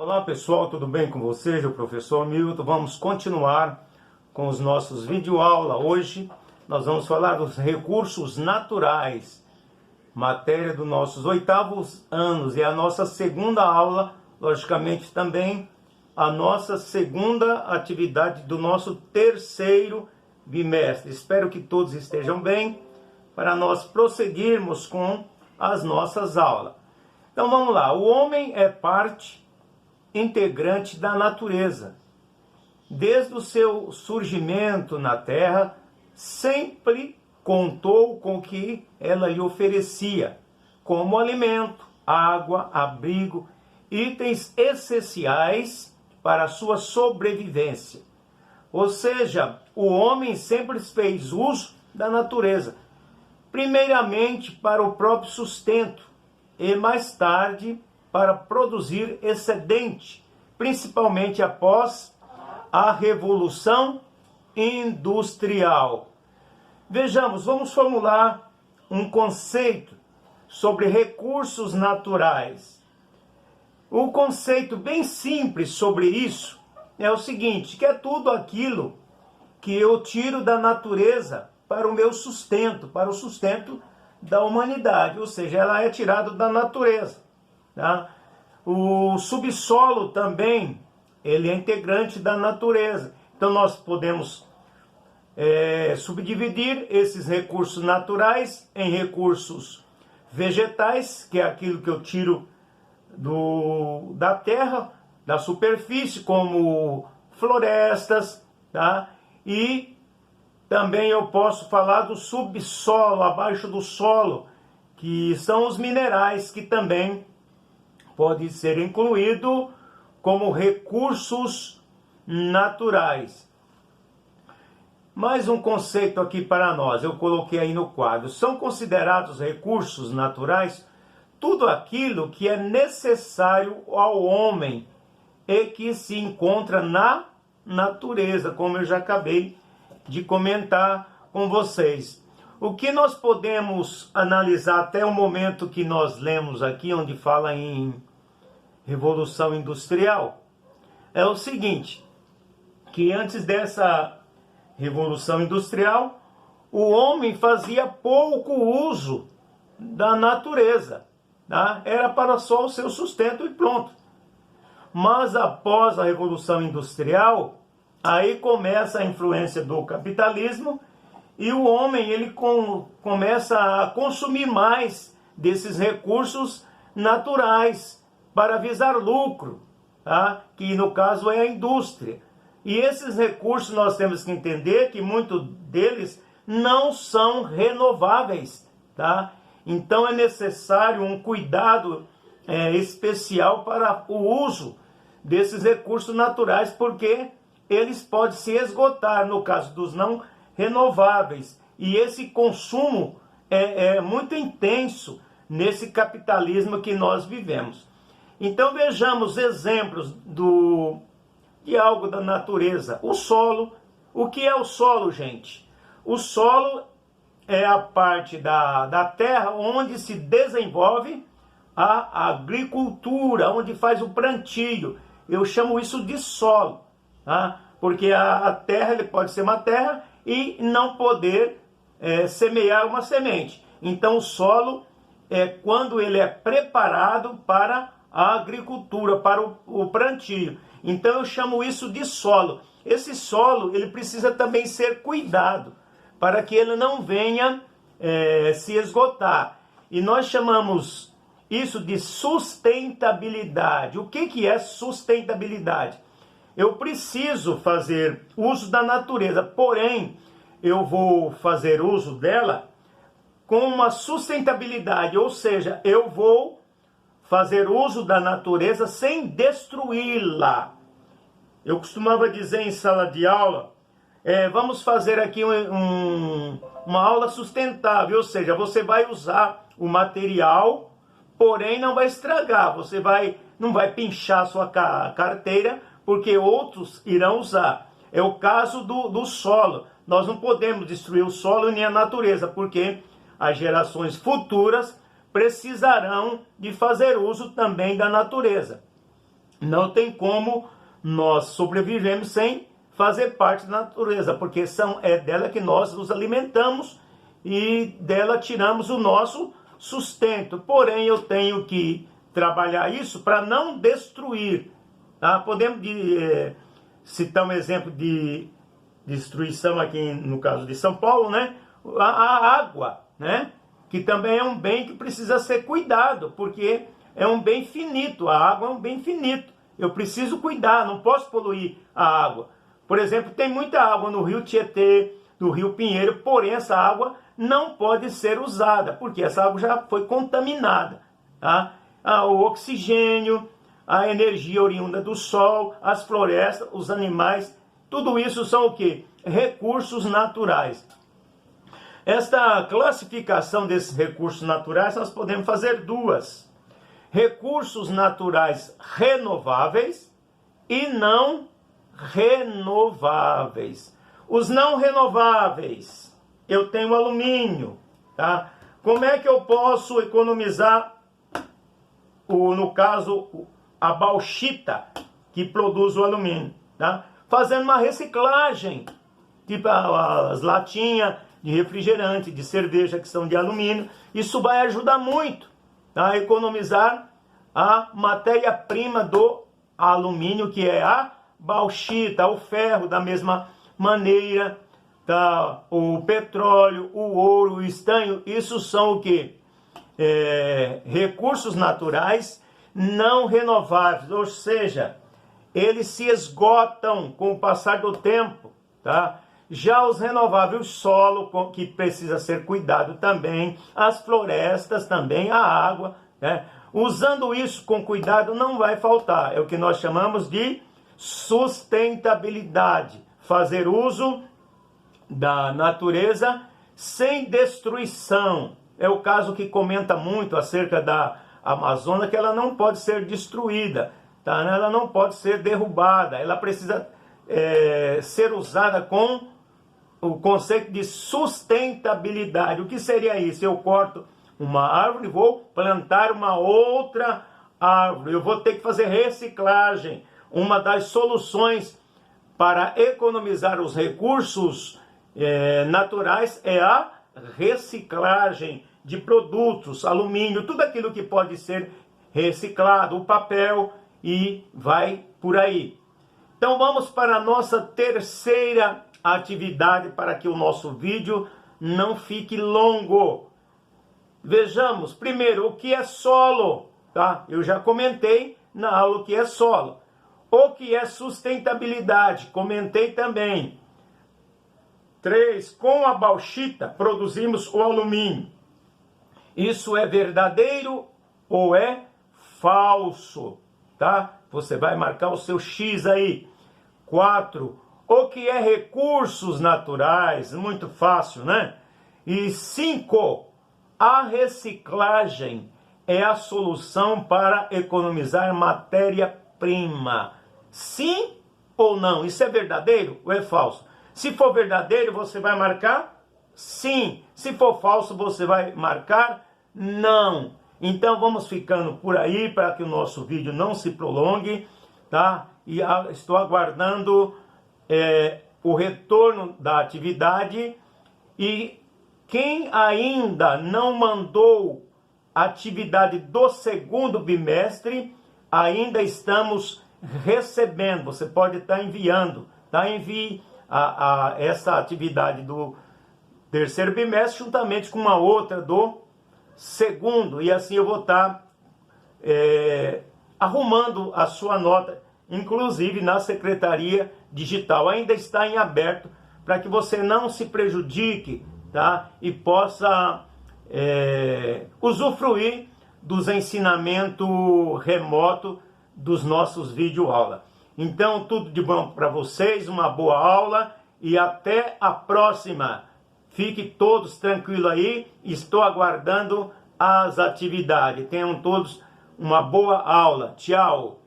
Olá pessoal, tudo bem com vocês? Eu, professor Milton, vamos continuar com os nossos videoaulas. Hoje nós vamos falar dos recursos naturais, matéria dos nossos 8º anos, e a nossa segunda aula, logicamente também a nossa segunda atividade do nosso 3º bimestre. Espero que todos estejam bem para nós prosseguirmos com as nossas aulas. Então vamos lá, o homem é parte integrante da natureza. Desde o seu surgimento na Terra, sempre contou com o que ela lhe oferecia, como alimento, água, abrigo, itens essenciais para a sua sobrevivência. Ou seja, o homem sempre fez uso da natureza, primeiramente para o próprio sustento e mais tarde para produzir excedente, principalmente após a Revolução Industrial. Vejamos, vamos formular um conceito sobre recursos naturais. O conceito bem simples sobre isso é o seguinte, que é tudo aquilo que eu tiro da natureza para o meu sustento, para o sustento da humanidade, ou seja, ela é tirada da natureza. Tá? O subsolo também, ele é integrante da natureza. Então nós podemos subdividir esses recursos naturais em recursos vegetais, que é aquilo que eu tiro da terra, da superfície, como florestas, tá? E também eu posso falar do subsolo, abaixo do solo, que são os minerais, que também pode ser incluído como recursos naturais. Mais um conceito aqui para nós, eu coloquei aí no quadro. São considerados recursos naturais tudo aquilo que é necessário ao homem e que se encontra na natureza, como eu já acabei de comentar com vocês. O que nós podemos analisar até o momento que nós lemos aqui, onde fala em Revolução Industrial, é o seguinte, que antes dessa Revolução Industrial, o homem fazia pouco uso da natureza, tá? Era para só o seu sustento e pronto. Mas após a Revolução Industrial, aí começa a influência do capitalismo e o homem ele começa a consumir mais desses recursos naturais para visar lucro, tá? Que no caso é a indústria. E esses recursos nós temos que entender que muitos deles não são renováveis, tá? Então é necessário um cuidado especial para o uso desses recursos naturais, porque eles podem se esgotar no caso dos não renováveis. E esse consumo é muito intenso nesse capitalismo que nós vivemos. Então vejamos exemplos de algo da natureza. O solo. O que é o solo, gente? O solo é a parte da terra onde se desenvolve a agricultura, onde faz o plantio. Eu chamo isso de solo, tá? Porque a terra ele pode ser uma terra e não poder semear uma semente. Então o solo é quando ele é preparado para a agricultura, para o plantio. Então eu chamo isso de solo. Esse solo ele precisa também ser cuidado, para que ele não venha se esgotar. E nós chamamos isso de sustentabilidade. O que é sustentabilidade? Eu preciso fazer uso da natureza, porém eu vou fazer uso dela com uma sustentabilidade, ou seja, eu vou fazer uso da natureza sem destruí-la. Eu costumava dizer em sala de aula, vamos fazer aqui uma aula sustentável, ou seja, você vai usar o material, porém não vai estragar, não vai pinchar a sua carteira, porque outros irão usar. É o caso do solo. Nós não podemos destruir o solo nem a natureza, porque as gerações futuras precisarão de fazer uso também da natureza. Não tem como nós sobrevivermos sem fazer parte da natureza, porque é dela que nós nos alimentamos e dela tiramos o nosso sustento. Porém, eu tenho que trabalhar isso para não destruir. Tá? Podemos citar um exemplo de destruição aqui no caso de São Paulo, né? A água, né? Que também é um bem que precisa ser cuidado, porque é um bem finito. A água é um bem finito. Eu preciso cuidar, não posso poluir a água. Por exemplo, tem muita água no rio Tietê, no rio Pinheiro, porém essa água não pode ser usada, porque essa água já foi contaminada. Tá? O oxigênio, a energia oriunda do sol, as florestas, os animais, tudo isso são o quê? Recursos naturais. Esta classificação desses recursos naturais, nós podemos fazer duas. Recursos naturais renováveis e não renováveis. Os não renováveis, eu tenho alumínio, tá? Como é que eu posso economizar, no caso, a bauxita que produz o alumínio, tá? Fazendo uma reciclagem, tipo as latinhas de refrigerante, de cerveja que são de alumínio. Isso vai ajudar muito, tá? A economizar a matéria-prima do alumínio, que é a bauxita, o ferro, da mesma maneira, tá? O petróleo, o ouro, o estanho, isso são o quê? Recursos naturais não renováveis, ou seja, eles se esgotam com o passar do tempo, tá? Já os renováveis, o solo, que precisa ser cuidado também, as florestas também, a água, né? Usando isso com cuidado não vai faltar, é o que nós chamamos de sustentabilidade, fazer uso da natureza sem destruição. É o caso que comenta muito acerca da Amazônia, que ela não pode ser destruída, tá? Ela não pode ser derrubada, ela precisa ser usada com o conceito de sustentabilidade. O que seria isso? Eu corto uma árvore e vou plantar uma outra árvore, eu vou ter que fazer reciclagem. Uma das soluções para economizar os recursos naturais é a reciclagem de produtos, alumínio, tudo aquilo que pode ser reciclado, o papel, e vai por aí. Então vamos para a nossa terceira atividade, para que o nosso vídeo não fique longo. Vejamos primeiro o que é solo, tá? Eu já comentei na aula o que é solo. O que é sustentabilidade, comentei também. 3. Com a bauxita produzimos o alumínio. Isso é verdadeiro ou é falso? Tá? Você vai marcar o seu X aí. 4. O que é recursos naturais? Muito fácil, né? E 5. A reciclagem é a solução para economizar matéria-prima. Sim ou não? Isso é verdadeiro ou é falso? Se for verdadeiro, você vai marcar sim. Se for falso, você vai marcar não. Então vamos ficando por aí para que o nosso vídeo não se prolongue, tá? E estou aguardando o retorno da atividade. E quem ainda não mandou a atividade do segundo bimestre, ainda estamos recebendo. Você pode estar enviando, tá? Envie essa atividade do terceiro bimestre juntamente com uma outra do segundo, e assim eu vou estar arrumando a sua nota, inclusive na Secretaria Digital. Ainda está em aberto para que você não se prejudique, tá? E possa usufruir dos ensinamentos remotos dos nossos videoaulas. Então, tudo de bom para vocês, uma boa aula e até a próxima. Fiquem todos tranquilos aí, estou aguardando as atividades. Tenham todos uma boa aula. Tchau!